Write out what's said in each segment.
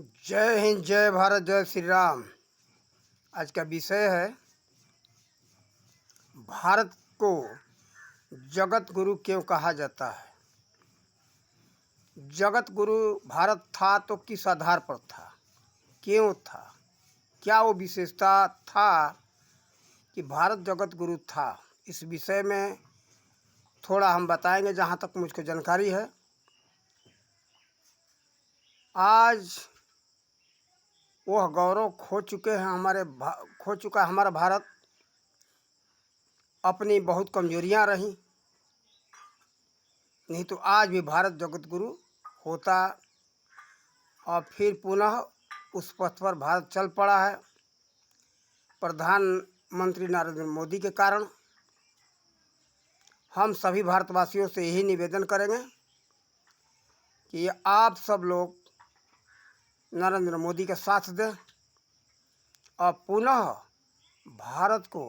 जय हिंद, जय भारत, जय श्री राम। आज का विषय है भारत को जगत गुरु क्यों कहा जाता है। जगत गुरु भारत था तो किस आधार पर था, क्यों था, क्या वो विशेषता था कि भारत जगत गुरु था। इस विषय में थोड़ा हम बताएंगे जहाँ तक मुझको जानकारी है। आज वह गौरव खो चुके हैं, खो चुका है हमारा भारत। अपनी बहुत कमजोरियां रहीं, नहीं तो आज भी भारत जगत गुरु होता। और फिर पुनः उस पथ पर भारत चल पड़ा है प्रधानमंत्री नरेंद्र मोदी के कारण। हम सभी भारतवासियों से यही निवेदन करेंगे कि आप सब लोग नरेंद्र मोदी का साथ दें और पुनः भारत को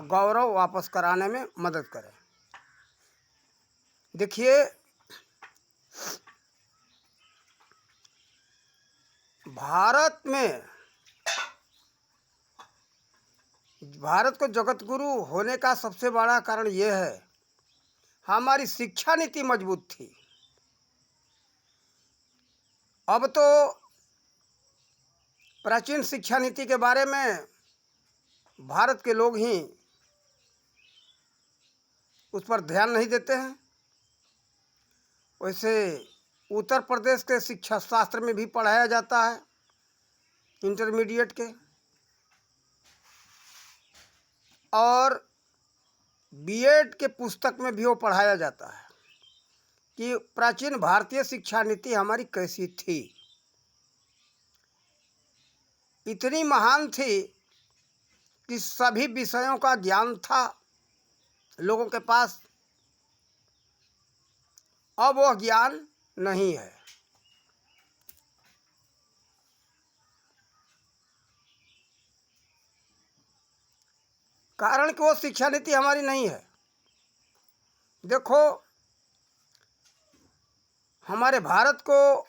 गौरव वापस कराने में मदद करें। देखिए, भारत को जगत गुरु होने का सबसे बड़ा कारण यह है, हमारी शिक्षा नीति मजबूत थी। अब तो प्राचीन शिक्षा नीति के बारे में भारत के लोग ही उस पर ध्यान नहीं देते हैं। वैसे उत्तर प्रदेश के शिक्षा शास्त्र में भी पढ़ाया जाता है, इंटरमीडिएट के, और बीएड के पुस्तक में भी वो पढ़ाया जाता है कि प्राचीन भारतीय शिक्षा नीति हमारी कैसी थी। इतनी महान थी कि सभी विषयों का ज्ञान था लोगों के पास। अब वह ज्ञान नहीं है। कारण कि वो शिक्षा नीति हमारी नहीं है। देखो, हमारे भारत को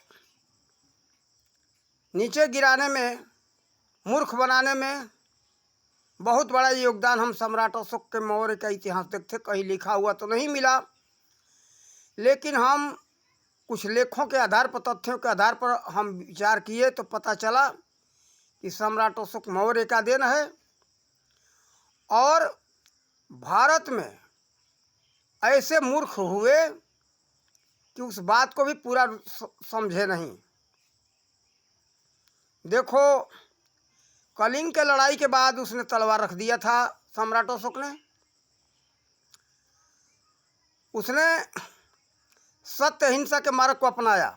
नीचे गिराने में, मूर्ख बनाने में बहुत बड़ा योगदान हम सम्राट अशोक के मौर्य का इतिहास देखते। कहीं लिखा हुआ तो नहीं मिला, लेकिन हम कुछ लेखों के आधार पर, तथ्यों के आधार पर हम विचार किए तो पता चला कि सम्राट अशोक मौर्य का देन है। और भारत में ऐसे मूर्ख हुए कि उस बात को भी पूरा समझे नहीं। देखो, कलिंग के लड़ाई के बाद उसने तलवार रख दिया था सम्राट अशोक ने। उसने सत्य अहिंसा के मार्ग को अपनाया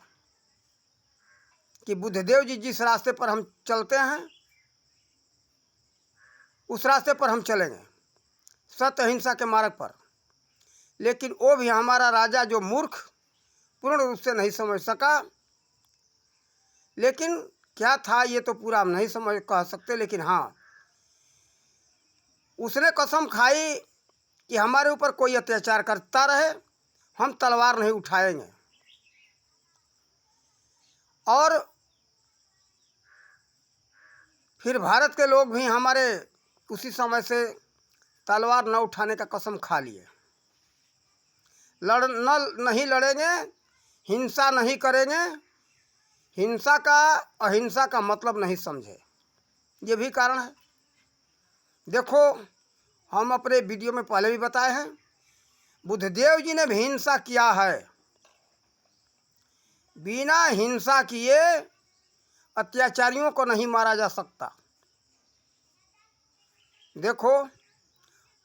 कि बुद्धदेव जी जिस रास्ते पर हम चलते हैं उस रास्ते पर हम चलेंगे, सत्य अहिंसा के मार्ग पर। लेकिन वो भी हमारा राजा जो मूर्ख पूर्ण रूप से नहीं समझ सका। लेकिन क्या था ये तो पूरा हम नहीं समझ कह सकते, लेकिन हाँ, उसने कसम खाई कि हमारे ऊपर कोई अत्याचार करता रहे, हम तलवार नहीं उठाएंगे। और फिर भारत के लोग भी हमारे उसी समय से तलवार न उठाने का कसम खा लिए। नहीं लड़ेंगे, हिंसा नहीं करेंगे, हिंसा का, अहिंसा का मतलब नहीं समझे। ये भी कारण है। देखो, हम अपने वीडियो में पहले भी बताए हैं, बुद्धदेव जी ने भी हिंसा किया है। बिना हिंसा किए अत्याचारियों को नहीं मारा जा सकता। देखो,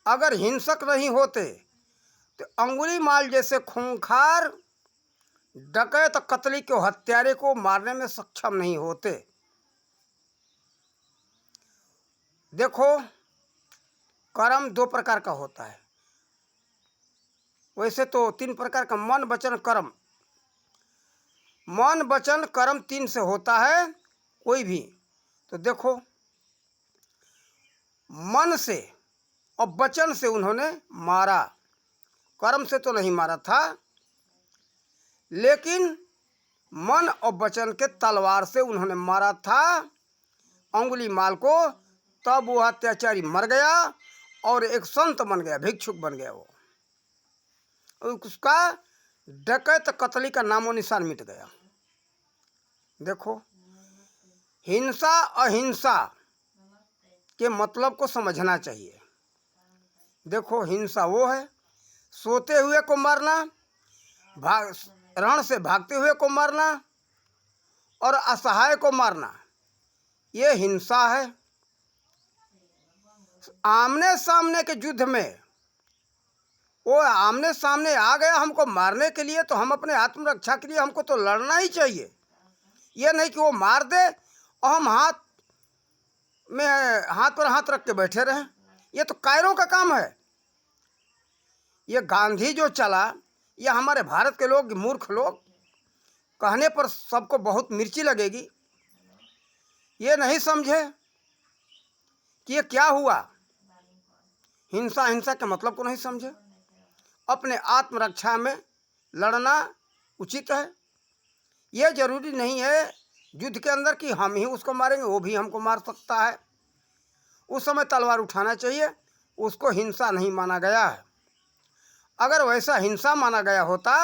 अगर हिंसक नहीं होते तो अंगुलीमाल जैसे खूंखार डकैत कतली के हत्यारे को मारने में सक्षम नहीं होते। देखो, कर्म दो प्रकार का होता है। वैसे तो तीन प्रकार का, मन वचन कर्म। मन वचन कर्म तीन से होता है कोई भी। तो देखो, मन से और वचन से उन्होंने मारा, कर्म से तो नहीं मारा था। लेकिन मन और वचन के तलवार से उन्होंने मारा था अंगुलीमाल को। तब वो अत्याचारी मर गया और एक संत बन गया, भिक्षुक बन गया वो। उसका डकैत कतली का नामो निशान मिट गया। देखो, हिंसा अहिंसा के मतलब को समझना चाहिए। देखो, हिंसा वो है सोते हुए को मारना, रण से भागते हुए को मारना और असहाय को मारना, ये हिंसा है। आमने सामने के युद्ध में वो आमने सामने आ गया हमको मारने के लिए, तो हम अपने आत्मरक्षा के लिए हमको तो लड़ना ही चाहिए। ये नहीं कि वो मार दे और हम हाथ पर हाथ रख के बैठे रहें। ये तो कायरों का काम है। ये गांधी जो चला, ये हमारे भारत के लोग, मूर्ख लोग, कहने पर सबको बहुत मिर्ची लगेगी। ये नहीं समझे कि ये क्या हुआ। हिंसा हिंसा के मतलब को नहीं समझे। अपने आत्मरक्षा में लड़ना उचित है। ये जरूरी नहीं है युद्ध के अंदर कि हम ही उसको मारेंगे, वो भी हमको मार सकता है। उस समय तलवार उठाना चाहिए, उसको हिंसा नहीं माना गया है। अगर वैसा हिंसा माना गया होता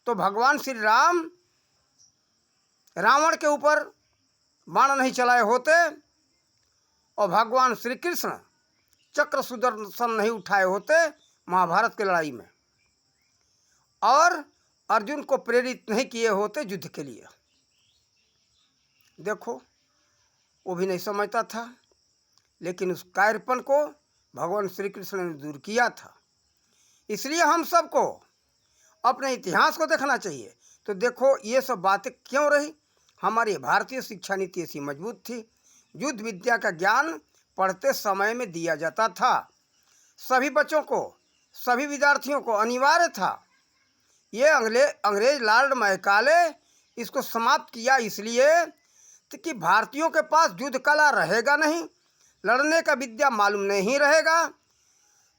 तो भगवान श्री राम रावण के ऊपर बाण नहीं चलाए होते और भगवान श्री कृष्ण चक्र सुदर्शन नहीं उठाए होते महाभारत की लड़ाई में, और अर्जुन को प्रेरित नहीं किए होते युद्ध के लिए। देखो, वो भी नहीं समझता था, लेकिन उस कायरपन को भगवान श्री कृष्ण ने दूर किया था। इसलिए हम सबको अपने इतिहास को देखना चाहिए। तो देखो, ये सब बातें क्यों रही। हमारी भारतीय शिक्षा नीति ऐसी मजबूत थी। युद्ध विद्या का ज्ञान पढ़ते समय में दिया जाता था। सभी बच्चों को, सभी विद्यार्थियों को अनिवार्य था। ये अंग्रेज लॉर्ड मैकाले इसको समाप्त किया इसलिए कि भारतीयों के पास युद्ध कला रहेगा नहीं, लड़ने का विद्या मालूम नहीं रहेगा,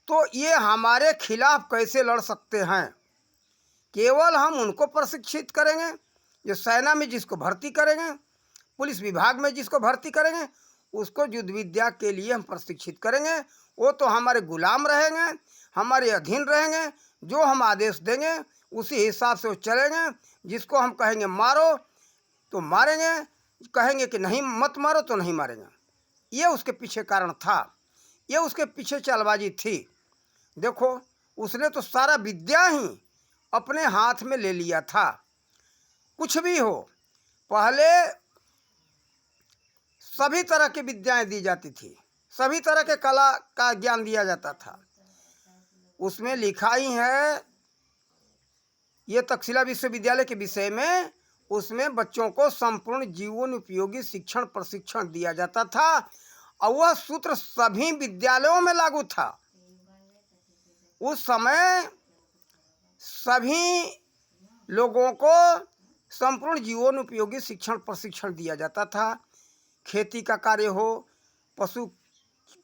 तो ये हमारे खिलाफ कैसे लड़ सकते हैं। केवल हम उनको प्रशिक्षित करेंगे जो सेना में जिसको भर्ती करेंगे, पुलिस विभाग में जिसको भर्ती करेंगे, उसको युद्ध विद्या के लिए हम प्रशिक्षित करेंगे। वो तो हमारे गुलाम रहेंगे, हमारे अधीन रहेंगे। जो हम आदेश देंगे उसी हिसाब से वो चलेंगे। जिसको हम कहेंगे मारो तो मारेंगे, कहेंगे कि नहीं मत मारो तो नहीं मारेंगे। ये उसके पीछे कारण था, ये उसके पीछे चालबाजी थी। देखो, उसने तो सारा विद्या ही अपने हाथ में ले लिया था। कुछ भी हो, पहले सभी तरह की विद्याएं दी जाती थी, सभी तरह के कला का ज्ञान दिया जाता था। उसमें लिखा ही है, ये तक्षशिला विश्वविद्यालय के विषय में, उसमें बच्चों को संपूर्ण जीवन उपयोगी शिक्षण प्रशिक्षण दिया जाता था और वह सूत्र सभी विद्यालयों में लागू था। उस समय सभी लोगों को संपूर्ण जीवन उपयोगी शिक्षण प्रशिक्षण दिया जाता था। खेती का कार्य हो, पशु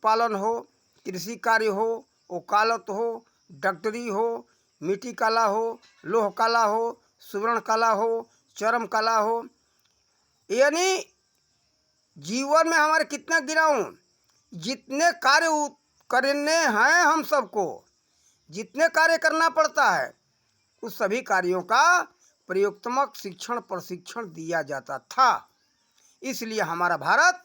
पालन हो, कृषि कार्य हो, वकालत हो, डॉक्टरी हो, मिट्टी कला हो, लोह कला हो, सुवर्ण कला हो, चर्म कला हो। यानी जीवन में हमारे कितने गिनाऊं, जितने कार्य करने हैं, हम सबको जितने कार्य करना पड़ता है, उस सभी कार्यों का प्रयोगात्मक शिक्षण प्रशिक्षण दिया जाता था। इसलिए हमारा भारत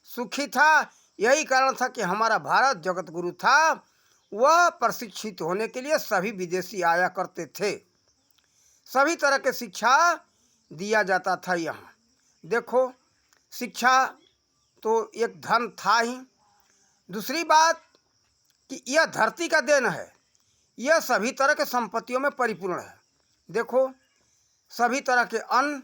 सुखी था। यही कारण था कि हमारा भारत जगत गुरु था। वह प्रशिक्षित होने के लिए सभी विदेशी आया करते थे। सभी तरह के शिक्षा दिया जाता था यहाँ। देखो, शिक्षा तो एक धन था ही। दूसरी बात कि यह धरती का देन है, यह सभी तरह के संपत्तियों में परिपूर्ण है। देखो, सभी तरह के अन्न,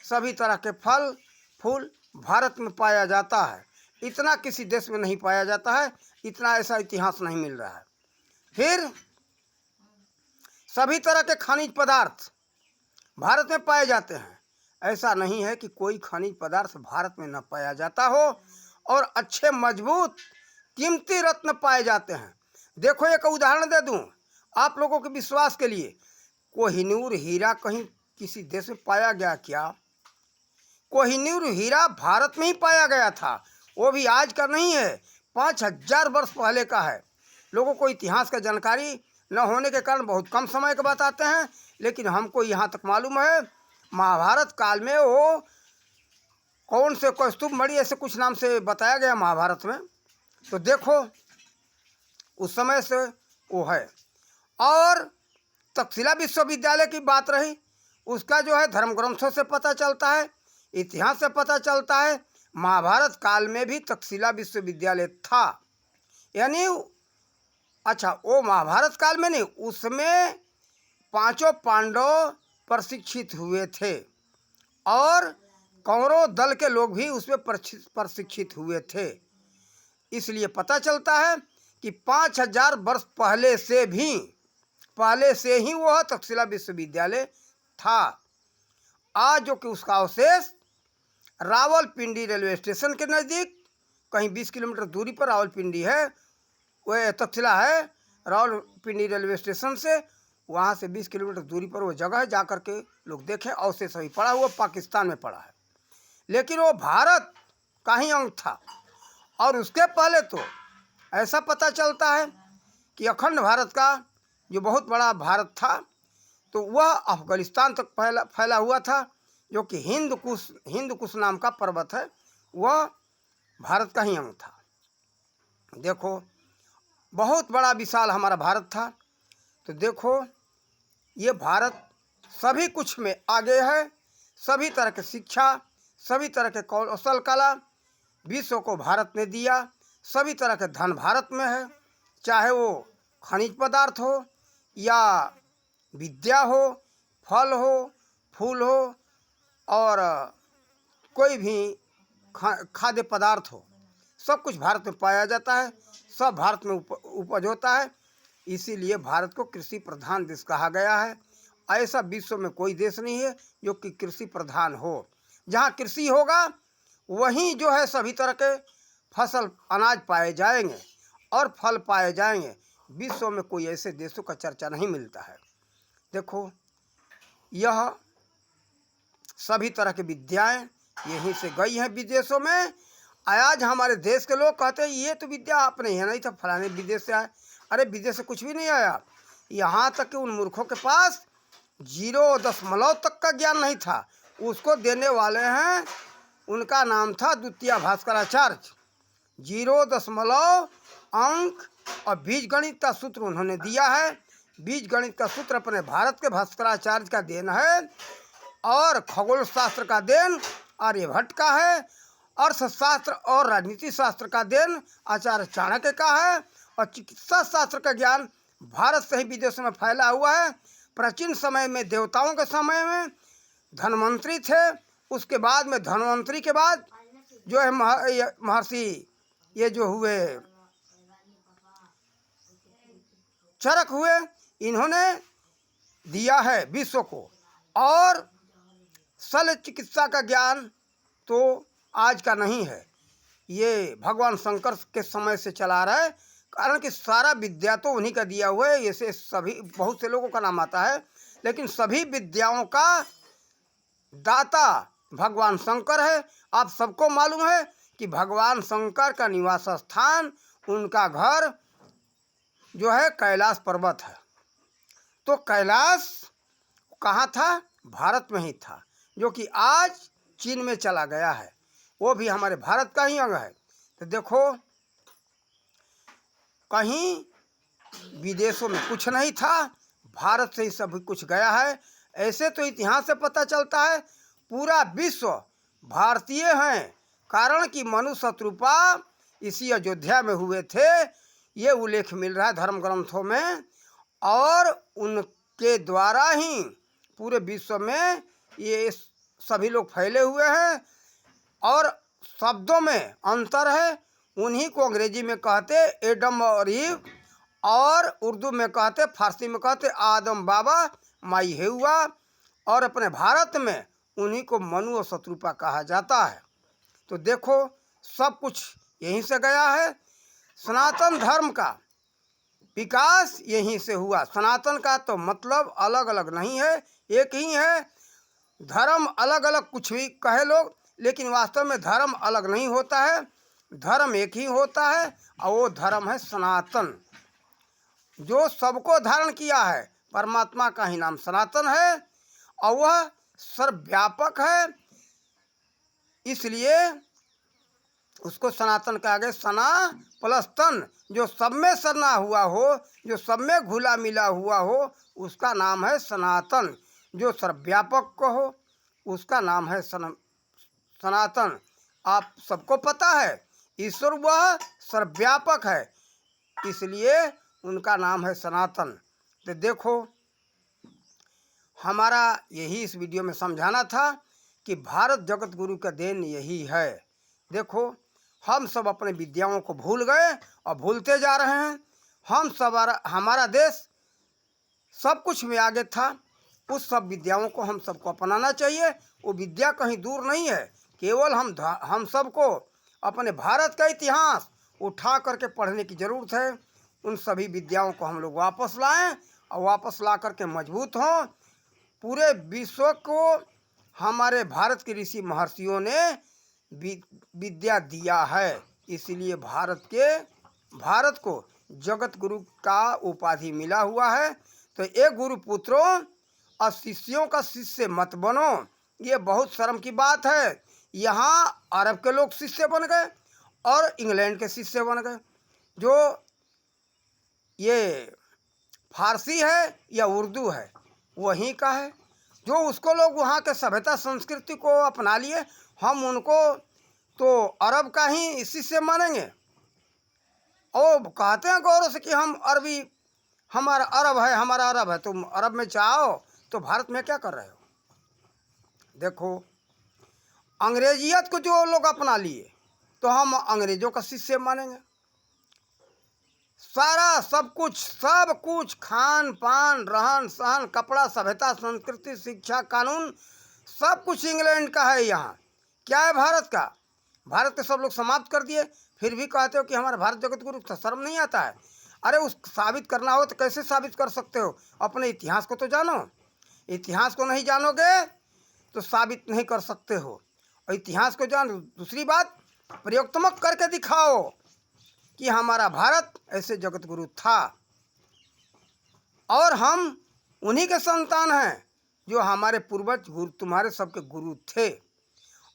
सभी तरह के फल फूल भारत में पाया जाता है। इतना किसी देश में नहीं पाया जाता है, इतना ऐसा इतिहास नहीं मिल रहा है। फिर सभी तरह के खनिज पदार्थ भारत में पाए जाते हैं। ऐसा नहीं है कि कोई खनिज पदार्थ भारत में न पाया जाता हो, और अच्छे मजबूत कीमती रत्न पाए जाते हैं। देखो, एक उदाहरण दे दूं आप लोगों के विश्वास के लिए। कोहिनूर हीरा कहीं किसी देश में पाया गया क्या? कोहिनूर हीरा भारत में ही पाया गया था, वो भी आज का नहीं है, 5000 वर्ष पहले का है। लोगों को इतिहास का जानकारी न होने के कारण बहुत कम समय के बताते हैं, लेकिन हमको यहाँ तक मालूम है महाभारत काल में वो कौन से कौस्तुभ मणि ऐसे कुछ नाम से बताया गया महाभारत में। तो देखो उस समय से वो है। और तक्षशिला विश्वविद्यालय की बात रही, उसका जो है धर्म ग्रंथों से पता चलता है, इतिहास से पता चलता है महाभारत काल में भी तक्षशिला विश्वविद्यालय था। यानी अच्छा, वो महाभारत काल में नहीं, उसमें 5 पांडव प्रशिक्षित हुए थे और कौरव दल के लोग भी उसमें प्रशिक्षित हुए थे। इसलिए पता चलता है कि 5000 वर्ष पहले से ही वह तक्षशिला विश्वविद्यालय था। आज जो कि उसका अवशेष रावलपिंडी रेलवे स्टेशन के नज़दीक कहीं 20 किलोमीटर दूरी पर रावलपिंडी है, वह तक्षशिला है रावलपिंडी रेलवे स्टेशन से, वहाँ से 20 किलोमीटर दूरी पर वो जगह है, जा कर के लोग देखें। अवशेष अभी पड़ा हुआ पाकिस्तान में पड़ा है, लेकिन वो भारत का ही अंग था। और उसके पहले तो ऐसा पता चलता है कि अखंड भारत का जो बहुत बड़ा भारत था, तो वह अफगानिस्तान तक फैला हुआ था, जो कि हिंद कुश नाम का पर्वत है, वह भारत का ही अंग था। देखो बहुत बड़ा विशाल हमारा भारत था। तो देखो ये भारत सभी कुछ में आगे है, सभी तरह की शिक्षा, सभी तरह के कौशल कला विश्व को भारत ने दिया, सभी तरह के धन भारत में है, चाहे वो खनिज पदार्थ हो या विद्या हो, फल हो, फूल हो और कोई भी खाद्य पदार्थ हो, सब कुछ भारत में पाया जाता है, सब भारत में उपज होता है। इसीलिए भारत को कृषि प्रधान देश कहा गया है। ऐसा विश्व में कोई देश नहीं है जो कि कृषि प्रधान हो। जहाँ कृषि होगा वहीं जो है सभी तरह के फसल अनाज पाए जाएंगे और फल पाए जाएंगे। विश्व में कोई ऐसे देशों का चर्चा नहीं मिलता है। देखो यह सभी तरह की विद्याएं यहीं से गई हैं विदेशों में। आज हमारे देश के लोग कहते हैं ये तो विद्या आपने यहाँ नहीं था, फलाने विदेश से आए। अरे विदेश से कुछ भी नहीं आया, यहाँ तक कि उन मूर्खों के पास 0.0 तक का ज्ञान नहीं था, उसको देने वाले हैं, उनका नाम था द्वितीय भास्कराचार्य। 0 अंक और बीज गणित का सूत्र उन्होंने दिया है। बीज गणित का सूत्र अपने भारत के भास्कराचार्य का देन है, और खगोल शास्त्र का देन आर्यभट्ट का है, अर्थशास्त्र और राजनीति शास्त्र का देन आचार्य चाणक्य का है, और चिकित्सा शास्त्र का ज्ञान भारत से ही विदेशों में फैला हुआ है। प्राचीन समय में देवताओं के समय में धन्वंतरी थे, उसके बाद में धन्वंतरी के बाद जो है महर्षि ये जो हुए चरक हुए, इन्होंने दिया है विश्व को। और शल्य चिकित्सा का ज्ञान तो आज का नहीं है, ये भगवान शंकर के समय से चला रहा है, कारण कि सारा विद्या तो उन्हीं का दिया हुआ है। ऐसे सभी बहुत से लोगों का नाम आता है, लेकिन सभी विद्याओं का दाता भगवान शंकर है। आप सबको मालूम है कि भगवान शंकर का निवास स्थान, उनका घर जो है कैलाश पर्वत है। तो कैलाश कहाँ था? भारत में ही था, जो कि आज चीन में चला गया है, वो भी हमारे भारत का ही अंग है। तो देखो कहीं विदेशों में कुछ नहीं था, भारत से ही सब कुछ गया है। ऐसे तो इतिहास से पता चलता है पूरा विश्व भारतीय हैं, कारण कि मनु शत्रुपा इसी अयोध्या में हुए थे, ये उल्लेख मिल रहा है धर्म ग्रंथों में, और उनके द्वारा ही पूरे विश्व में ये सभी लोग फैले हुए हैं। और शब्दों में अंतर है, उन्हीं को अंग्रेजी में कहते एडम और ईव, और उर्दू में कहते, फारसी में कहते आदम बाबा माई हेउआ, और अपने भारत में उन्हीं को मनु और शत्रुपा कहा जाता है। तो देखो सब कुछ यहीं से गया है। सनातन धर्म का विकास यहीं से हुआ। सनातन का तो मतलब अलग अलग नहीं है, एक ही है। धर्म अलग अलग कुछ भी कहे लोग, लेकिन वास्तव में धर्म अलग नहीं होता है, धर्म एक ही होता है और वो धर्म है सनातन, जो सबको धारण किया है। परमात्मा का ही नाम सनातन है और वह सर्वव्यापक है, इसलिए उसको सनातन कहा गया। सना प्लस तन, जो सब में सना हुआ हो, जो सब में घुला मिला हुआ हो, उसका नाम है सनातन। जो सर्वव्यापक को हो, उसका नाम है सनातन। आप सबको पता है ईश्वर वह सर्वव्यापक है, इसलिए उनका नाम है सनातन। तो देखो, हमारा यही इस वीडियो में समझाना था कि भारत जगत गुरु का देन यही है। देखो, हम सब अपने विद्याओं को भूल गए और भूलते जा रहे हैं। हम सब, हमारा देश सब कुछ में आगे था, उस सब विद्याओं को हम सबको अपनाना चाहिए। वो विद्या कहीं दूर नहीं है, केवल हम सबको अपने भारत का इतिहास उठा करके पढ़ने की ज़रूरत है। उन सभी विद्याओं को हम लोग वापस लाएं और वापस ला करके मजबूत हों। पूरे विश्व को हमारे भारत के ऋषि महर्षियों ने विद्या दिया है, इसलिए भारत को जगत गुरु का उपाधि मिला हुआ है। तो एक गुरु पुत्रों और शिष्यों का शिष्य मत बनो, ये बहुत शर्म की बात है। यहाँ अरब के लोग शिष्य बन गए और इंग्लैंड के शिष्य बन गए। जो ये फारसी है या उर्दू है, वहीं का है। जो उसको लोग वहाँ के सभ्यता संस्कृति को अपना लिए, हम उनको तो अरब का ही शिष्य मानेंगे और कहते हैं गौरव से कि हम अरबी, हमारा अरब है। तुम अरब में चाहो तो भारत में क्या कर रहे हो? देखो, अंग्रेजियत को जो लोग अपना लिए तो हम अंग्रेजों का शिष्य मानेंगे। सारा सब कुछ खान पान, रहन सहन, कपड़ा, सभ्यता, संस्कृति, शिक्षा, कानून, सब कुछ इंग्लैंड का है। यहाँ क्या है भारत का? भारत के सब लोग समाप्त कर दिए, फिर भी कहते हो कि हमारा भारत जगत गुरु। तो शर्म नहीं आता है? अरे उस साबित करना हो तो कैसे साबित कर सकते हो? अपने इतिहास को तो जानो। इतिहास को नहीं जानोगे तो साबित नहीं कर सकते हो, और इतिहास को जानो। दूसरी बात, प्रयोगात्मक करके दिखाओ कि हमारा भारत ऐसे जगत गुरु था और हम उन्हीं के संतान हैं जो हमारे पूर्वज गुरु, तुम्हारे सबके गुरु थे।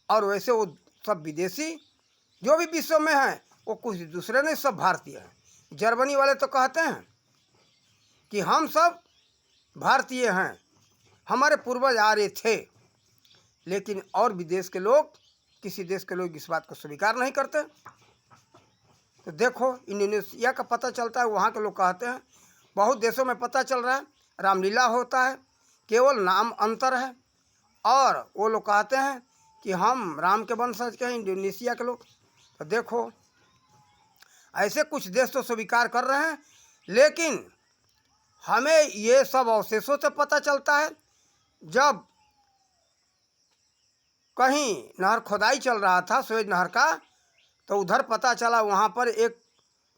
और वैसे वो सब विदेशी जो भी विश्व में हैं, वो कुछ दूसरे नहीं, सब भारतीय हैं। जर्मनी वाले तो कहते हैं कि हम सब भारतीय हैं, हमारे पूर्वज आर्य थे, लेकिन और विदेश के लोग, किसी देश के लोग इस बात को स्वीकार नहीं करते। तो देखो, इंडोनेशिया का पता चलता है, वहाँ के लोग कहते हैं। बहुत देशों में पता चल रहा है रामलीला होता है, केवल नाम अंतर है। और वो लोग कहते हैं कि हम राम के वंशज के हैं, इंडोनेशिया के लोग। तो देखो, ऐसे कुछ देश तो स्वीकार कर रहे हैं, लेकिन हमें ये सब अवशेषों से पता चलता है। जब कहीं नहर खोदाई चल रहा था, सुएज नहर का, तो उधर पता चला वहाँ पर एक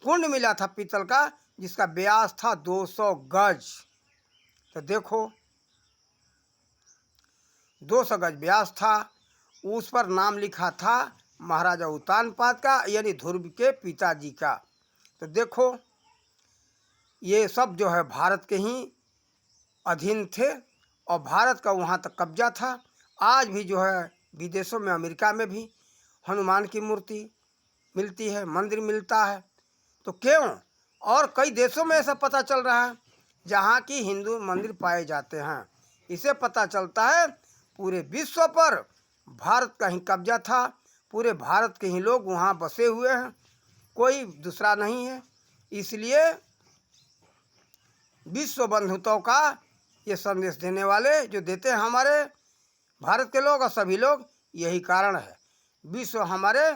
कुंड मिला था पीतल का, जिसका व्यास था 200 गज। तो देखो, 200 गज व्यास था, उस पर नाम लिखा था महाराजा उत्तानपाद का, यानी ध्रुव के पिताजी का। तो देखो, ये सब जो है भारत के ही अधीन थे और भारत का वहाँ तक कब्जा था। आज भी जो है विदेशों में, अमेरिका में भी हनुमान की मूर्ति मिलती है, मंदिर मिलता है। तो क्यों? और कई देशों में ऐसा पता चल रहा है जहाँ की हिंदू मंदिर पाए जाते हैं। इसे पता चलता है पूरे विश्व पर भारत का ही कब्जा था, पूरे भारत के ही लोग वहाँ बसे हुए हैं, कोई दूसरा नहीं है। इसलिए विश्व बंधुत्व का ये संदेश देने वाले जो देते हैं हमारे भारत के लोग, और सभी लोग, यही कारण है। विश्व हमारे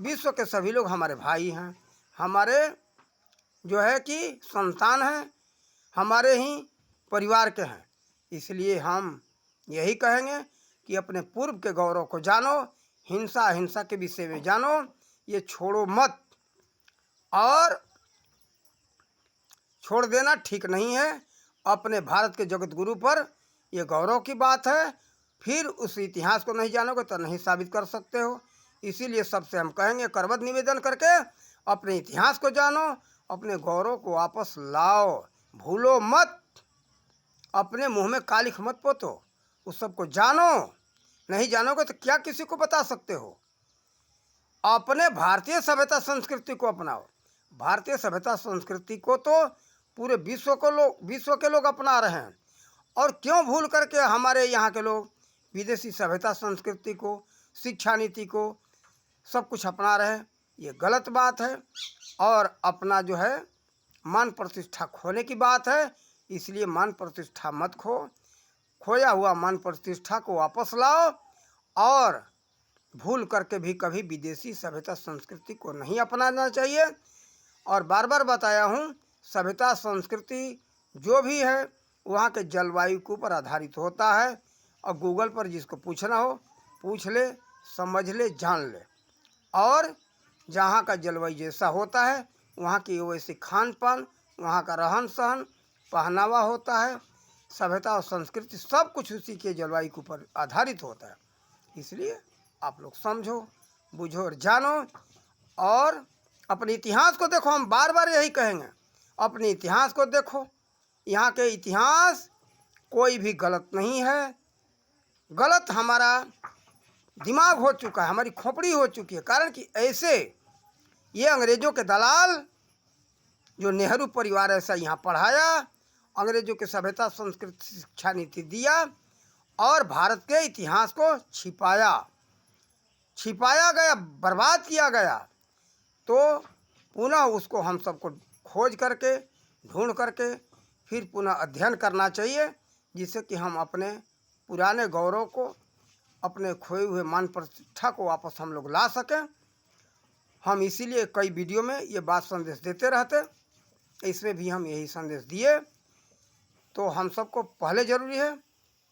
विश्व के सभी लोग हमारे भाई हैं, हमारे जो है कि संतान हैं, हमारे ही परिवार के हैं। इसलिए हम यही कहेंगे कि अपने पूर्व के गौरव को जानो, हिंसा के विषय में जानो, ये छोड़ो मत। और छोड़ देना ठीक नहीं है। अपने भारत के जगत गुरु पर ये गौरव की बात है, फिर उस इतिहास को नहीं जानोगे तो नहीं साबित कर सकते हो। इसीलिए सबसे हम कहेंगे, करबद्ध निवेदन करके अपने इतिहास को जानो, अपने गौरव को वापस लाओ, भूलो मत, अपने मुंह में कालिख मत पोतो, उस सबको जानो। नहीं जानोगे तो क्या किसी को बता सकते हो। अपने भारतीय सभ्यता संस्कृति को अपनाओ। भारतीय सभ्यता संस्कृति को तो पूरे विश्व के लोग अपना रहे हैं, और क्यों भूल करके हमारे यहाँ के लोग विदेशी सभ्यता संस्कृति को, शिक्षा नीति को, सब कुछ अपना रहे हैं। ये गलत बात है, और अपना जो है मान प्रतिष्ठा खोने की बात है। इसलिए मान प्रतिष्ठा मत खोया हुआ मान प्रतिष्ठा को वापस लाओ, और भूल करके भी कभी विदेशी सभ्यता संस्कृति को नहीं अपनाना चाहिए। और बार बार बताया हूँ, सभ्यता संस्कृति जो भी है वहाँ के जलवायु के ऊपर आधारित होता है। और गूगल पर जिसको पूछना हो पूछ ले, समझ ले, जान ले। और जहाँ का जलवायु जैसा होता है वहाँ की वैसे खान पान, वहाँ का रहन सहन, पहनावा होता है, सभ्यता और संस्कृति सब कुछ उसी के जलवायु के ऊपर आधारित होता है। इसलिए आप लोग समझो, बुझो और जानो, और अपने इतिहास को देखो। हम बार बार यही कहेंगे, अपने इतिहास को देखो। यहाँ के इतिहास कोई भी गलत नहीं है। गलत हमारा दिमाग हो चुका है, हमारी खोपड़ी हो चुकी है। कारण कि ऐसे ये अंग्रेज़ों के दलाल, जो नेहरू परिवार ऐसा यहाँ पढ़ाया, अंग्रेज़ों के सभ्यता संस्कृति शिक्षा नीति दिया, और भारत के इतिहास को छिपाया गया, बर्बाद किया गया। तो पुनः उसको हम सबको खोज करके, ढूंढ करके फिर पुनः अध्ययन करना चाहिए, जिससे कि हम अपने पुराने गौरव को, अपने खोए हुए मान प्रतिष्ठा को वापस हम लोग ला सकें। हम इसीलिए कई वीडियो में ये बात संदेश देते रहते, इसमें भी हम यही संदेश दिए। तो हम सबको पहले ज़रूरी है,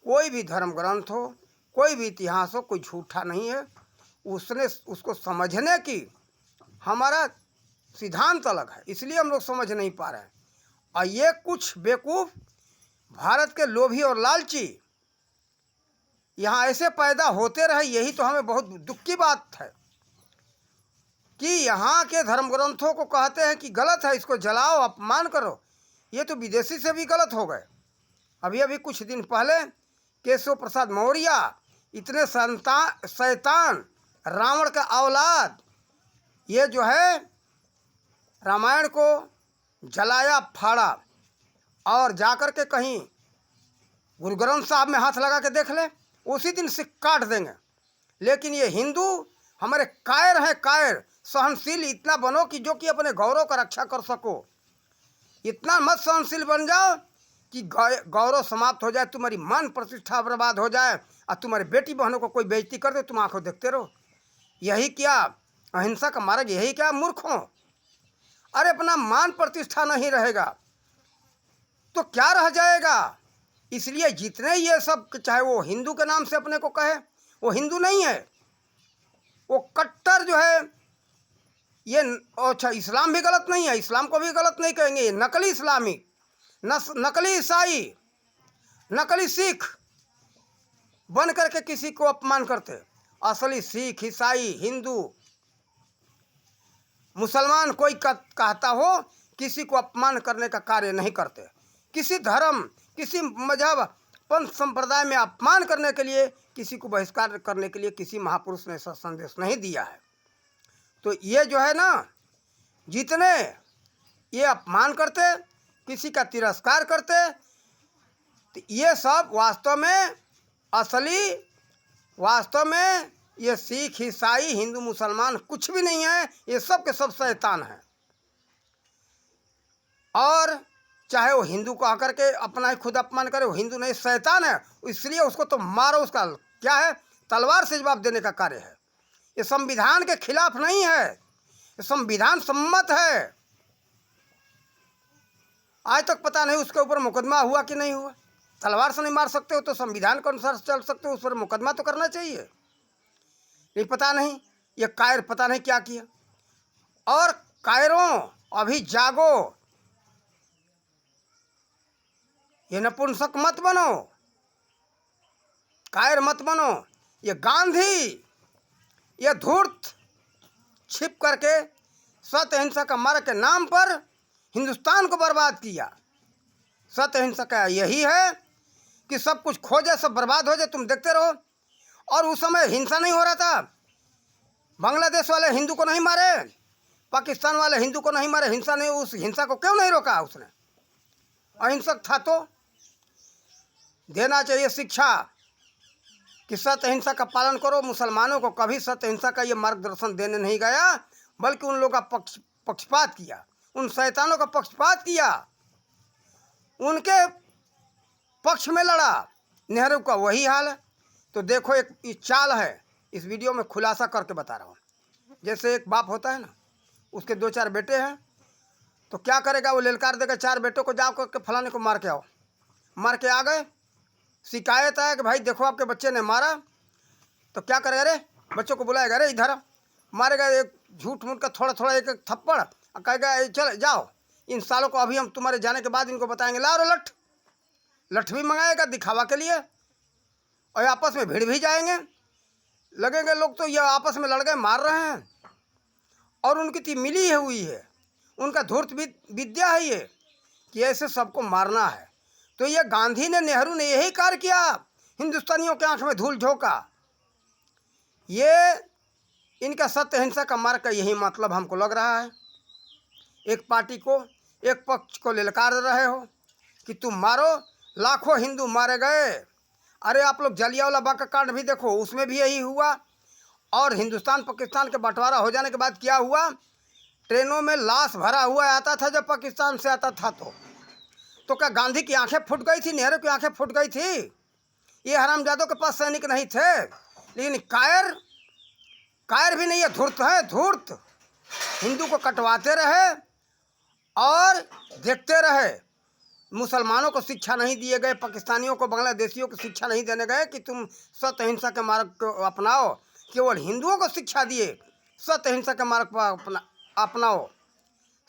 कोई भी धर्म ग्रंथ हो, कोई भी इतिहास हो, कोई झूठा नहीं है। उसको समझने की हमारा सिद्धांत अलग है, इसलिए हम लोग समझ नहीं पा रहे हैं। और ये कुछ बेवकूफ़ भारत के लोभी और लालची यहाँ ऐसे पैदा होते रहे, यही तो हमें बहुत दुख की बात है कि यहाँ के धर्म ग्रंथों को कहते हैं कि गलत है, इसको जलाओ, अपमान करो। ये तो विदेशी से भी गलत हो गए। अभी कुछ दिन पहले केशव प्रसाद मौर्य, इतने शैतान रावण का औलाद, ये जो है रामायण को जलाया, फाड़ा, और जाकर के कहीं गुरु ग्रंथ साहब में हाथ लगा के देख ले, उसी दिन से काट देंगे। लेकिन ये हिंदू हमारे कायर हैं, कायर। सहनशील इतना बनो कि जो कि अपने गौरव का रक्षा कर सको। इतना मत सहनशील बन जाओ कि गौरव समाप्त हो जाए, तुम्हारी मान प्रतिष्ठा बर्बाद हो जाए, और तुम्हारी बेटी बहनों को कोई बेइज्जती कर दे, तुम आंखों देखते रहो। यही क्या अहिंसा का मार्ग? यही क्या मूर्खों? अरे अपना मान प्रतिष्ठा नहीं रहेगा तो क्या रह जाएगा? इसलिए जितने ये सब, चाहे वो हिंदू के नाम से अपने को कहे, वो हिंदू नहीं है, वो कट्टर जो है ये। अच्छा, इस्लाम भी गलत नहीं है, इस्लाम को भी गलत नहीं कहेंगे। ये नकली इस्लामी, नकली ईसाई, नकली सिख बन करके किसी को अपमान करते। असली सिख, ईसाई, हिंदू, मुसलमान कोई कहता हो, किसी को अपमान करने का कार्य नहीं करते। किसी धर्म, किसी मजहब, पंथ संप्रदाय में अपमान करने के लिए, किसी को बहिष्कार करने के लिए किसी महापुरुष ने ऐसा संदेश नहीं दिया है। तो ये जो है ना, जितने ये अपमान करते, किसी का तिरस्कार करते, तो ये सब वास्तव में ये सिख, ईसाई, हिंदू, मुसलमान कुछ भी नहीं है। ये सब के सब शैतान हैं। और चाहे वो हिंदू को आकर के अपना ही खुद अपमान करे, वो हिंदू नहीं, शैतान है। इसलिए उसको तो मारो। उसका क्या है? तलवार से जवाब देने का कार्य है। ये संविधान के खिलाफ नहीं है, ये संविधान सम्मत है। आज तक पता नहीं उसके ऊपर मुकदमा हुआ कि नहीं हुआ। तलवार से नहीं मार सकते हो तो संविधान के अनुसार चल सकते हो, उस पर मुकदमा तो करना चाहिए। ये पता नहीं, ये कायर पता नहीं क्या किया। और कायरों, अभी जागो, ये नपुंसक मत बनो। कायर मत बनो। ये गांधी ये धूर्त छिप करके सत्य अहिंसा का मार्ग के नाम पर हिंदुस्तान को बर्बाद किया। सत्य अहिंसा का यही है कि सब कुछ खो जाए, सब बर्बाद हो जाए, तुम देखते रहो। और उस समय हिंसा नहीं हो रहा था। बांग्लादेश वाले हिंदू को नहीं मारे, पाकिस्तान वाले हिंदू को नहीं मारे, हिंसा नहीं, उस हिंसा को क्यों नहीं रोका उसने? अहिंसक था तो देना चाहिए शिक्षा कि सत्य अहिंसा का पालन करो। मुसलमानों को कभी सत्य अहिंसा का ये मार्गदर्शन देने नहीं गया, बल्कि उन लोगों का पक्षपात किया, उन शैतानों का पक्षपात किया, उनके पक्ष में लड़ा। नेहरू का वही हाल है। तो देखो, एक चाल है, इस वीडियो में खुलासा करके बता रहा हूँ। जैसे एक बाप होता है ना, उसके 2-4 बेटे हैं, तो क्या करेगा वो? ललकार देगा 4 बेटों को, जाओ करके फलाने को मार के आओ। मार के आ गए, शिकायत है कि भाई देखो आपके बच्चे ने मारा, तो क्या करेगा? अरे बच्चों को बुलाएगा, अरे इधर मारेगा, एक झूठ मूठ का थोड़ा थोड़ा एक थप्पड़, और कहेगा चल जाओ, इन सालों को अभी हम तुम्हारे जाने के बाद इनको बताएंगे, लाओ लठ। लठ भी मंगाएगा दिखावा के लिए, और आपस में भिड़ भी जाएंगे, लगेंगे लोग तो ये आपस में लड़ गए, मार रहे हैं। और उनकी तो मिली हुई है, उनका धूर्त विद्या है ये कि ऐसे सबको मारना है। तो ये गांधी ने, नेहरू ने यही कार्य किया, हिंदुस्तानियों के आंख में धूल झोंका। ये इनका सत्य अहिंसा का मार्ग का यही मतलब हमको लग रहा है। एक पार्टी को, एक पक्ष को ललकार रहे हो कि तुम मारो, लाखों हिंदू मारे गए। अरे आप लोग जलियांवाला बाग का कांड भी देखो, उसमें भी यही हुआ। और हिंदुस्तान पाकिस्तान के बंटवारा हो जाने के बाद क्या हुआ? ट्रेनों में लाश भरा हुआ आता था जब पाकिस्तान से आता था। तो क्या गांधी की आंखें फूट गई थी? नेहरू की आंखें फूट गई थी? ये हरामजादों के पास सैनिक नहीं थे, लेकिन कायर भी नहीं है, धूर्त है, धूर्त। हिंदू को कटवाते रहे और देखते रहे। मुसलमानों को शिक्षा नहीं दिए गए, पाकिस्तानियों को, बांग्लादेशियों को शिक्षा नहीं देने गए कि तुम सत्य अहिंसा के मार्ग को अपनाओ। केवल हिंदुओं को शिक्षा दिए सत्य अहिंसा के मार्ग पर अपनाओ।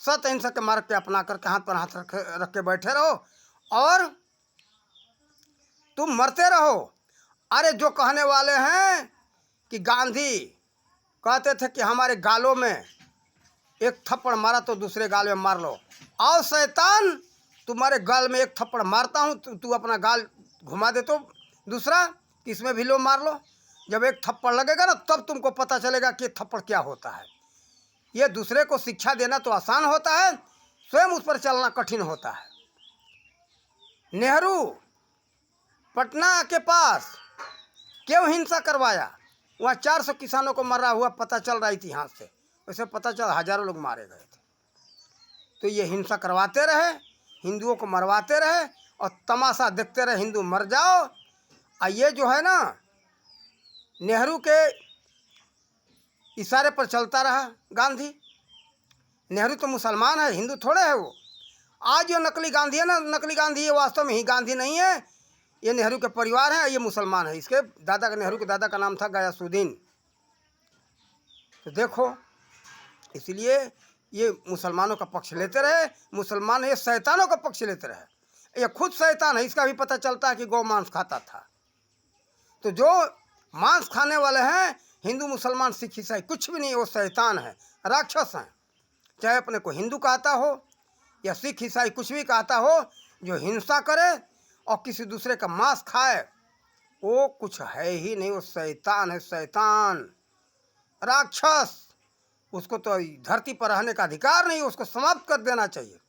सत्य अहिंसा के मार्ग पे अपना करके हाथ पर हाथ रख के बैठे रहो और तुम मरते रहो। अरे जो कहने वाले हैं कि गांधी कहते थे कि हमारे गालों में एक थप्पड़ मारा तो दूसरे गाल में मार लो, आओ शैतान तुम्हारे गाल में एक थप्पड़ मारता हूँ, तू अपना गाल घुमा दे तो दूसरा, इसमें भी लो मार लो। जब एक थप्पड़ लगेगा ना, तब तुमको पता चलेगा कि थप्पड़ क्या होता है। ये दूसरे को शिक्षा देना तो आसान होता है, स्वयं उस पर चलना कठिन होता है। नेहरू पटना के पास क्यों हिंसा करवाया? वहाँ 400 किसानों को मरा हुआ पता चल रहा इतिहास से, वैसे पता चल हजारों लोग मारे गए थे। तो ये हिंसा करवाते रहे, हिंदुओं को मरवाते रहे और तमाशा देखते रहे, हिंदू मर जाओ। और ये जो है ना, नेहरू के इशारे पर चलता रहा गांधी। नेहरू तो मुसलमान है, हिंदू थोड़े है वो। आज जो नकली गांधी है ना, नकली गांधी ये वास्तव में ही गांधी नहीं है, ये नेहरू के परिवार है, ये मुसलमान है। इसके दादा का, नेहरू के दादा का नाम था गयासुद्दीन। तो देखो, इसलिए ये मुसलमानों का पक्ष लेते रहे, मुसलमान ये शैतानों का पक्ष लेते रहे। ये खुद शैतान है, इसका भी पता चलता है कि गौ मांस खाता था। तो जो मांस खाने वाले हैं, हिंदू मुसलमान सिख ईसाई कुछ भी नहीं, वो शैतान है, राक्षस हैं। चाहे अपने को हिंदू कहता हो या सिख ईसाई कुछ भी कहता हो, जो हिंसा करे और किसी दूसरे का मांस खाए, वो कुछ है ही नहीं, वो शैतान है, शैतान, राक्षस। उसको तो धरती पर रहने का अधिकार नहीं, उसको समाप्त कर देना चाहिए।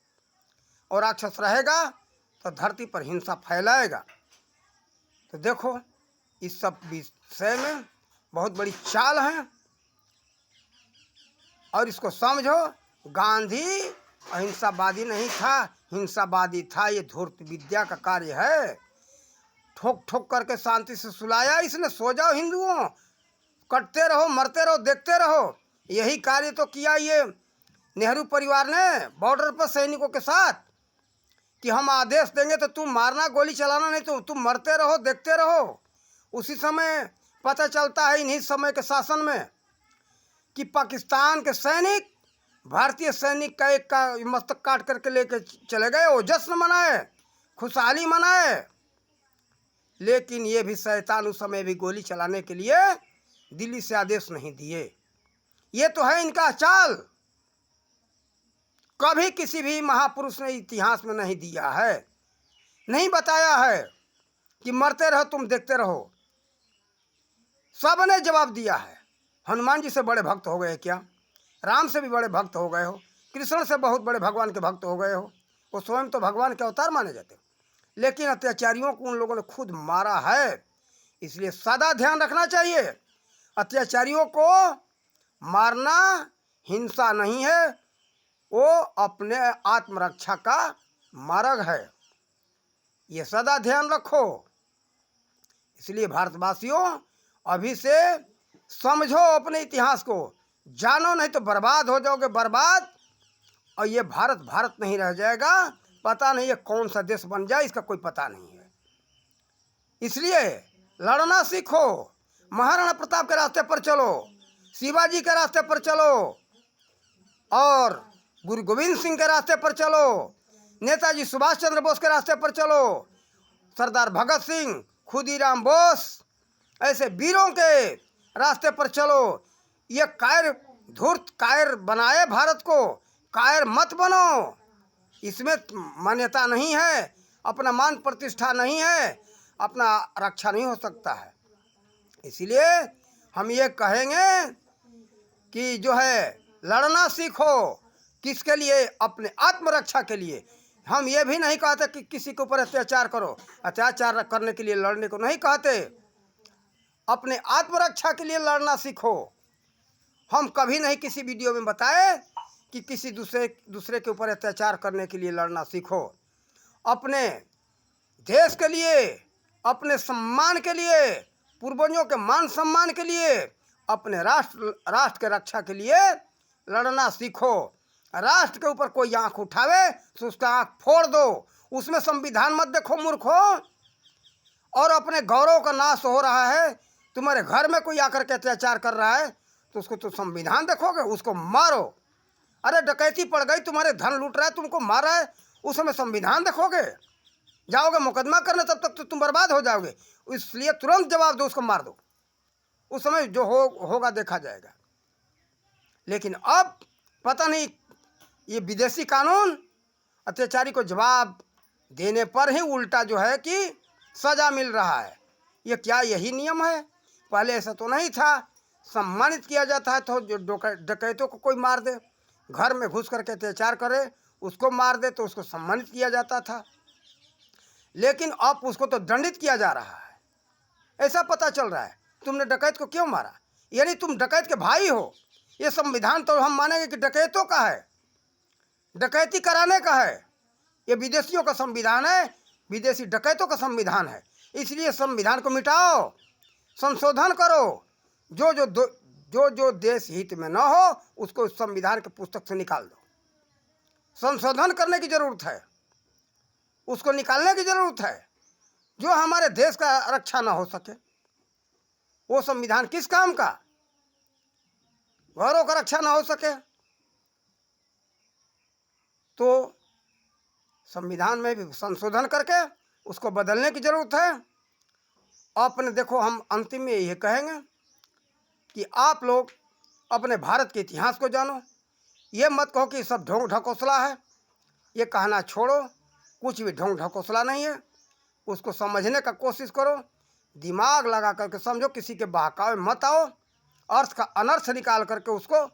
और राक्षस रहेगा तो धरती पर हिंसा फैलाएगा। तो देखो, इस सब विषय में बहुत बड़ी चाल है और इसको समझो। गांधी अहिंसावादी नहीं था, हिंसावादी था। ये धूर्त विद्या का कार्य है। ठोक ठोक करके शांति से सुलाया इसने, सो जाओ हिंदुओं, कटते रहो, मरते रहो, देखते रहो। यही कार्य तो किया ये नेहरू परिवार ने बॉर्डर पर सैनिकों के साथ, कि हम आदेश देंगे तो तुम मारना, गोली चलाना नहीं, तो तुम मरते रहो, देखते रहो। उसी समय पता चलता है, इन्हीं समय के शासन में, कि पाकिस्तान के सैनिक भारतीय सैनिक का एक का मस्तक काट करके लेके चले गए। वो जश्न मनाए, खुशहाली मनाए। लेकिन ये भी शैतान उस समय भी गोली चलाने के लिए दिल्ली से आदेश नहीं दिए। ये तो है इनका चाल, कभी किसी भी महापुरुष ने इतिहास में नहीं दिया है, नहीं बताया है कि मरते रहो तुम देखते रहो। सबने जवाब दिया है। हनुमान जी से बड़े भक्त हो गए क्या? राम से भी बड़े भक्त हो गए हो, कृष्ण से बहुत बड़े भगवान के भक्त हो गए हो। वो स्वयं तो भगवान के अवतार माने जाते, लेकिन अत्याचारियों को उन लोगों ने खुद मारा है। इसलिए सदा ध्यान रखना चाहिए, अत्याचारियों को मारना हिंसा नहीं है, वो अपने आत्मरक्षा का मार्ग है। ये सदा ध्यान रखो। इसलिए भारतवासियों, अभी से समझो अपने इतिहास को, जानो नहीं तो बर्बाद हो जाओगे, बर्बाद। और ये भारत भारत नहीं रह जाएगा, पता नहीं ये कौन सा देश बन जाए, इसका कोई पता नहीं है। इसलिए लड़ना सीखो, महाराणा प्रताप के रास्ते पर चलो, शिवाजी के रास्ते पर चलो, और गुरु गोविंद सिंह के रास्ते पर चलो, नेताजी सुभाष चंद्र बोस के रास्ते पर चलो, सरदार भगत सिंह, खुदीराम बोस, ऐसे वीरों के रास्ते पर चलो। ये कायर, धूर्त कायर बनाए भारत को, कायर मत बनो। इसमें मान्यता नहीं है, अपना मान प्रतिष्ठा नहीं है, अपना रक्षा नहीं हो सकता है। इसलिए हम ये कहेंगे कि जो है लड़ना सीखो। किसके लिए? अपने आत्मरक्षा के लिए। हम ये भी नहीं कहते कि किसी के ऊपर अत्याचार करो, अत्याचार करने के लिए लड़ने को नहीं कहते, अपने आत्मरक्षा के लिए लड़ना सीखो। हम कभी नहीं किसी वीडियो में बताए कि किसी दूसरे के ऊपर अत्याचार करने के लिए लड़ना सीखो। अपने देश के लिए, अपने सम्मान के लिए, पूर्वजों के मान सम्मान के लिए, अपने राष्ट्र के रक्षा के लिए लड़ना सीखो। राष्ट्र के ऊपर कोई आंख उठावे तो उसका आंख फोड़ दो, उसमें संविधान मत देखो मूर्खो। और अपने गौरव का नाश हो रहा है, तुम्हारे घर में कोई आकर के अत्याचार कर रहा है तो उसको तो संविधान देखोगे, उसको मारो। अरे डकैती पड़ गई, तुम्हारे धन लूट रहा है, तुमको मार रहा है, उस समय संविधान देखोगे? जाओगे मुकदमा करने, तब तक तो तुम बर्बाद हो जाओगे। इसलिए तुरंत जवाब दो, उसको मार दो, उस समय जो होगा देखा जाएगा। लेकिन अब पता नहीं, ये विदेशी कानून अत्याचारी को जवाब देने पर ही उल्टा जो है कि सजा मिल रहा है। ये क्या यही नियम है? पहले ऐसा तो नहीं था। सम्मानित किया जाता है तो जो डकैतों को कोई मार दे, घर में घुस करके अत्याचार करे, उसको मार दे तो उसको सम्मानित किया जाता था। लेकिन अब उसको तो दंडित किया जा रहा है। ऐसा पता चल रहा है तुमने डकैत को क्यों मारा, यानी तुम डकैत के भाई हो। ये संविधान तो हम मानेंगे कि डकैतों का है, डकैती कराने का है। ये विदेशियों का संविधान है, विदेशी डकैतों का संविधान है। इसलिए संविधान को मिटाओ, संशोधन करो। जो देश हित में न हो उसको संविधान के पुस्तक से निकाल दो। संशोधन करने की जरूरत है, उसको निकालने की जरूरत है। जो हमारे देश का रक्षा ना हो सके, वो संविधान किस काम का? गौरव का रक्षा ना हो सके तो संविधान में भी संशोधन करके उसको बदलने की जरूरत है। अपने देखो, हम अंतिम में ये कहेंगे कि आप लोग अपने भारत के इतिहास को जानो। ये मत कहो कि सब ढोंग ढकोसला है, ये कहना छोड़ो। कुछ भी ढोंग ढकोसला नहीं है, उसको समझने का कोशिश करो, दिमाग लगा करके समझो, किसी के बहकावे मत आओ। अर्थ का अनर्थ निकाल करके उसको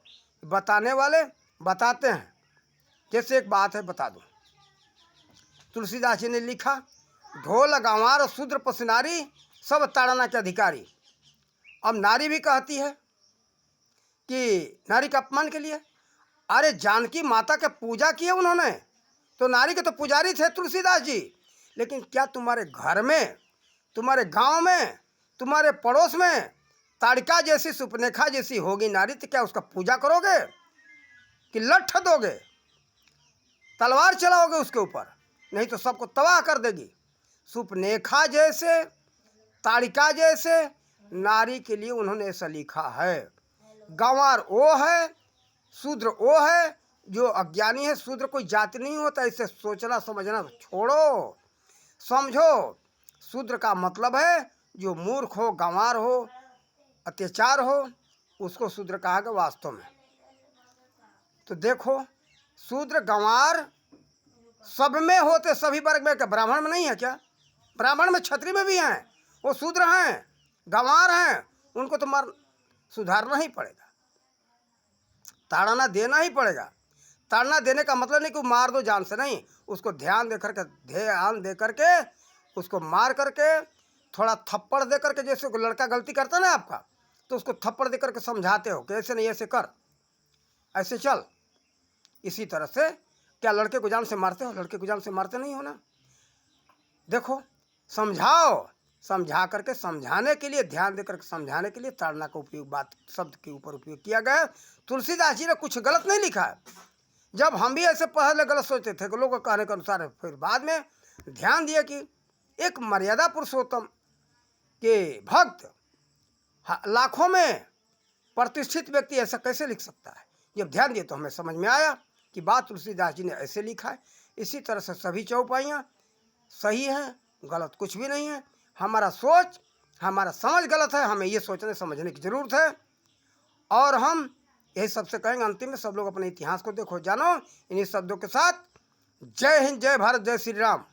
बताने वाले बताते हैं। जैसे एक बात है बता दूं, तुलसीदास जी ने लिखा, ढोल गंवार शूद्र पसनारी सब ताड़ना के अधिकारी। अब नारी भी कहती है कि नारी का अपमान के लिए, अरे जानकी माता के पूजा किए उन्होंने, तो नारी के तो पुजारी थे तुलसीदास जी। लेकिन क्या तुम्हारे घर में, तुम्हारे गांव में, तुम्हारे पड़ोस में ताड़िका जैसी, सुपनेखा जैसी होगी नारी, तो क्या उसका पूजा करोगे कि लठ दोगे, तलवार चलाओगे उसके ऊपर? नहीं तो सबको तबाह कर देगी। सुपनेखा जैसे, ताड़िका जैसे नारी के लिए उन्होंने ऐसा लिखा है। गंवार वो है, शूद्र वो है जो अज्ञानी है। शूद्र कोई जाति नहीं होता, इसे सोचना समझना छोड़ो, समझो। शूद्र का मतलब है जो मूर्ख हो, गंवार हो, अत्याचार हो, उसको शूद्र कहा गया वास्तव में। तो देखो, शूद्र गंवार सब में होते, सभी वर्ग में। क्या ब्राह्मण में नहीं है क्या? ब्राह्मण में, क्षत्रिय में भी हैं, वो शूद्र हैं, गंवार हैं, उनको तो मर सुधारना ही पड़ेगा, ताड़ना देना ही पड़ेगा। ताड़ना देने का मतलब नहीं कि मार दो जान से, नहीं, उसको ध्यान दे करके उसको मार करके, थोड़ा थप्पड़ दे करके, जैसे कोई लड़का गलती करता ना आपका, तो उसको थप्पड़ दे करके समझाते हो कि ऐसे नहीं, ऐसे कर, ऐसे चल। इसी तरह से क्या लड़के को जान से मारते हो? लड़के को जान से मारते नहीं हो ना। देखो, समझाओ, समझा करके, समझाने के लिए, ध्यान दे करके समझाने के लिए ताड़ना का उपयोग, बात शब्द के ऊपर उपयोग किया गया है। तुलसीदास जी ने कुछ गलत नहीं लिखा है। जब हम भी ऐसे पहले गलत सोचते थे कि लोगों के कहने के अनुसार है, फिर बाद में ध्यान दिया कि एक मर्यादा पुरुषोत्तम के भक्त लाखों में प्रतिष्ठित व्यक्ति ऐसा कैसे लिख सकता है। जब ध्यान दिए तो हमें समझ में आया कि बात तुलसीदास जी ने ऐसे लिखा है। इसी तरह से सभी चौपाइयाँ सही हैं, गलत कुछ भी नहीं है। हमारा सोच, हमारा समझ गलत है, हमें ये सोचने समझने की ज़रूरत है। और हम यही सबसे कहेंगे, अंतिम में सब लोग अपने इतिहास को देखो, जानो। इन्हीं शब्दों के साथ जय हिंद, जय भारत, जय श्री राम।